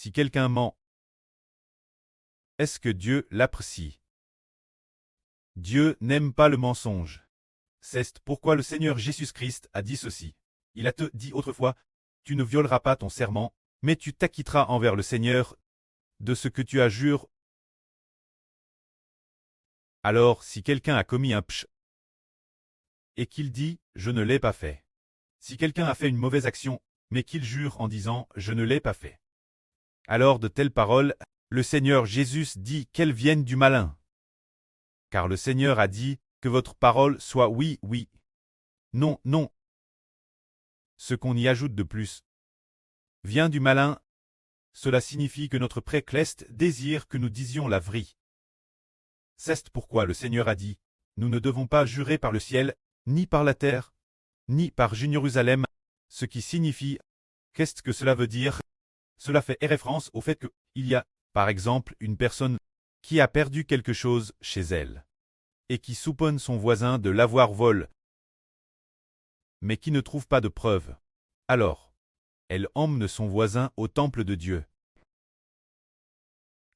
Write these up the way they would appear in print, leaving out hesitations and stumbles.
Si quelqu'un ment, est-ce que Dieu l'apprécie? Dieu n'aime pas le mensonge. C'est pourquoi le Seigneur Jésus-Christ a dit ceci. Il a te dit autrefois, tu ne violeras pas ton serment, mais tu t'acquitteras envers le Seigneur de ce que tu as juré. Alors, si quelqu'un a commis un pch et qu'il dit « je ne l'ai pas fait », si quelqu'un a fait une mauvaise action, mais qu'il jure en disant « je ne l'ai pas fait », alors de telles paroles, le Seigneur Jésus dit qu'elles viennent du malin. Car le Seigneur a dit que votre parole soit oui, oui, non, non. Ce qu'on y ajoute de plus vient du malin. Cela signifie que notre précleste désire que nous disions la vraie. C'est pourquoi le Seigneur a dit, nous ne devons pas jurer par le ciel, ni par la terre, ni par Jérusalem, ce qui signifie, qu'est-ce que cela veut dire? Cela fait référence au fait qu'il y a, par exemple, une personne qui a perdu quelque chose chez elle, et qui soupçonne son voisin de l'avoir volé, mais qui ne trouve pas de preuves. Alors, elle emmène son voisin au temple de Dieu.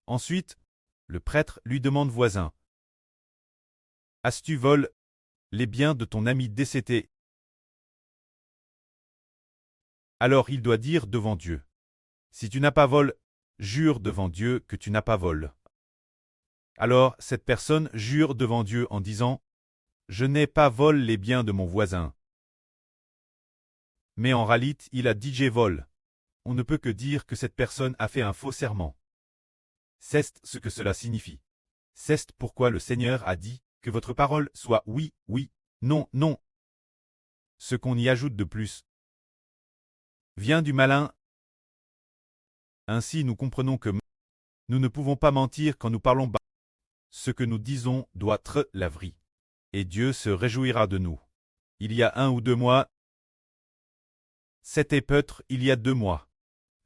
Ensuite, le prêtre lui demande voisin, as-tu volé les biens de ton ami décédé? Alors il doit dire devant Dieu, si tu n'as pas volé, jure devant Dieu que tu n'as pas volé. Alors cette personne jure devant Dieu en disant, je n'ai pas volé les biens de mon voisin. Mais en réalité, il a dit j'ai volé. On ne peut que dire que cette personne a fait un faux serment. C'est ce que cela signifie. C'est pourquoi le Seigneur a dit que votre parole soit oui, oui, non, non. Ce qu'on y ajoute de plus vient du malin. Ainsi nous comprenons que nous ne pouvons pas mentir quand nous parlons bas. Ce que nous disons doit être la vraie. Et Dieu se réjouira de nous. Il y a 1 ou 2 mois, c'était peut-être il y a 2 mois.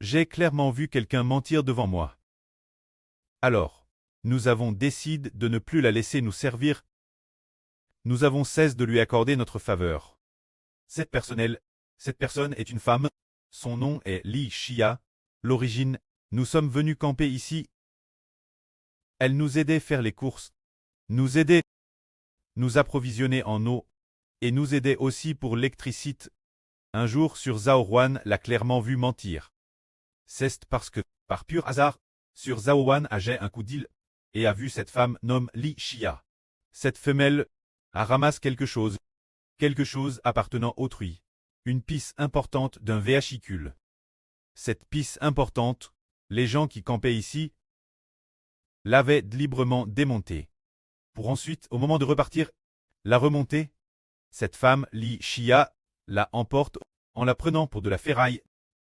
J'ai clairement vu quelqu'un mentir devant moi. Alors, nous avons décidé de ne plus la laisser nous servir. Nous avons cessé de lui accorder notre faveur. Cette personne est une femme. Son nom est Li Shia. L'origine, nous sommes venus camper ici. Elle nous aidait à faire les courses, nous aidait, nous approvisionner en eau, et nous aidait aussi pour l'électricité. Un jour sur Zaowan l'a clairement vu mentir. C'est parce que, par pur hasard, sur Zaowan a j'ai un coup d'île, et a vu cette femme nomme Li Shia. Cette femelle a ramassé quelque chose appartenant autrui, une piste importante d'un véhicule. Cette piste importante, les gens qui campaient ici l'avaient librement démontée. Pour ensuite, au moment de repartir, la remonter. Cette femme, Li Shia, la emporte en la prenant pour de la ferraille,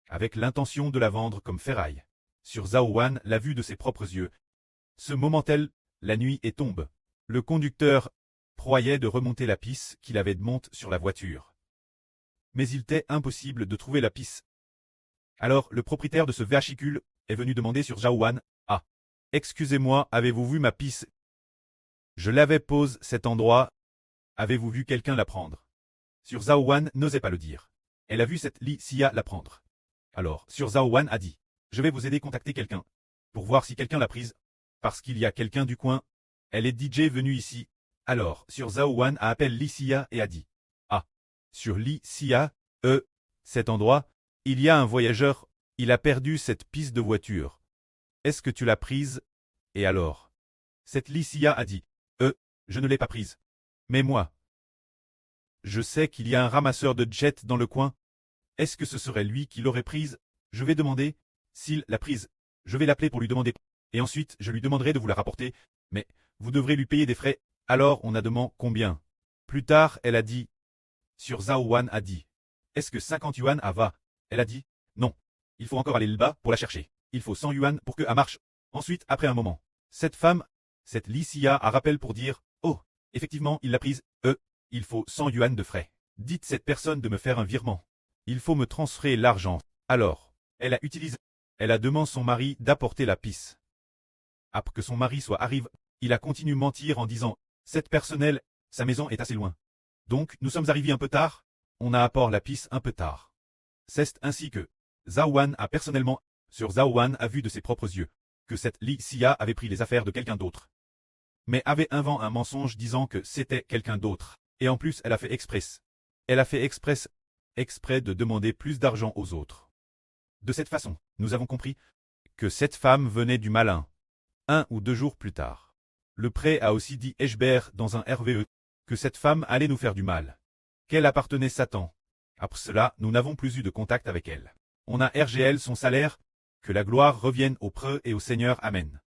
avec l'intention de la vendre comme ferraille. Sur Zaowan l'a vue de ses propres yeux. Ce moment-elle, la nuit est tombe. Le conducteur croyait de remonter la piste qu'il avait de monte sur la voiture. Mais il était impossible de trouver la piste. Alors le propriétaire de ce véhicule est venu demander sur Zaowan, ah, excusez-moi, avez-vous vu ma piste? Je l'avais posée cet endroit. Avez-vous vu quelqu'un la prendre? Sur Zaowan n'osait pas le dire. Elle a vu cette Li Shia la prendre. Alors, sur Zaowan a dit, je vais vous aider à contacter quelqu'un, pour voir si quelqu'un l'a prise, parce qu'il y a quelqu'un du coin. Elle est DJ venue ici. Alors, sur Zaowan a appelé Li Shia et a dit, ah, sur Li Shia, cet endroit, il y a un voyageur, il a perdu cette piste de voiture. Est-ce que tu l'as prise? Et alors? Cette Li Shia a dit, je ne l'ai pas prise. Mais moi, je sais qu'il y a un ramasseur de jet dans le coin. Est-ce que ce serait lui qui l'aurait prise? Je vais demander. S'il l'a prise, je vais l'appeler pour lui demander. Et ensuite, je lui demanderai de vous la rapporter. Mais, vous devrez lui payer des frais. Alors on a demandé combien? Plus tard, elle a dit. Sur Zaowan a dit. Est-ce que 50 yuan va? Elle a dit. Non. Il faut encore aller là-bas pour la chercher. Il faut 100 yuan pour que elle marche. Ensuite, après un moment, cette femme, cette Li Shia a rappelé pour dire. Oh, effectivement, il l'a prise. Il faut 100 yuan de frais. Dites cette personne de me faire un virement. Il faut me transférer l'argent. Alors, elle a demandé son mari d'apporter la piste. Après que son mari soit arrivé, il a continué à mentir en disant, cette personne, sa maison est assez loin. Donc, nous sommes arrivés un peu tard. On a apporté la piste un peu tard. C'est ainsi que Zaowan a personnellement Sur Zhao Wan a vu de ses propres yeux que cette Li Xia avait pris les affaires de quelqu'un d'autre. Mais avait inventé un mensonge disant que c'était quelqu'un d'autre. Et en plus, elle a fait express. Elle a fait exprès de demander plus d'argent aux autres. De cette façon, nous avons compris que cette femme venait du malin. 1 ou 2 jours plus tard, le pré a aussi dit Eschber dans un RVE que cette femme allait nous faire du mal. Qu'elle appartenait Satan. Après cela, nous n'avons plus eu de contact avec elle. On a RGL son salaire. Que la gloire revienne au preux et au Seigneur. Amen.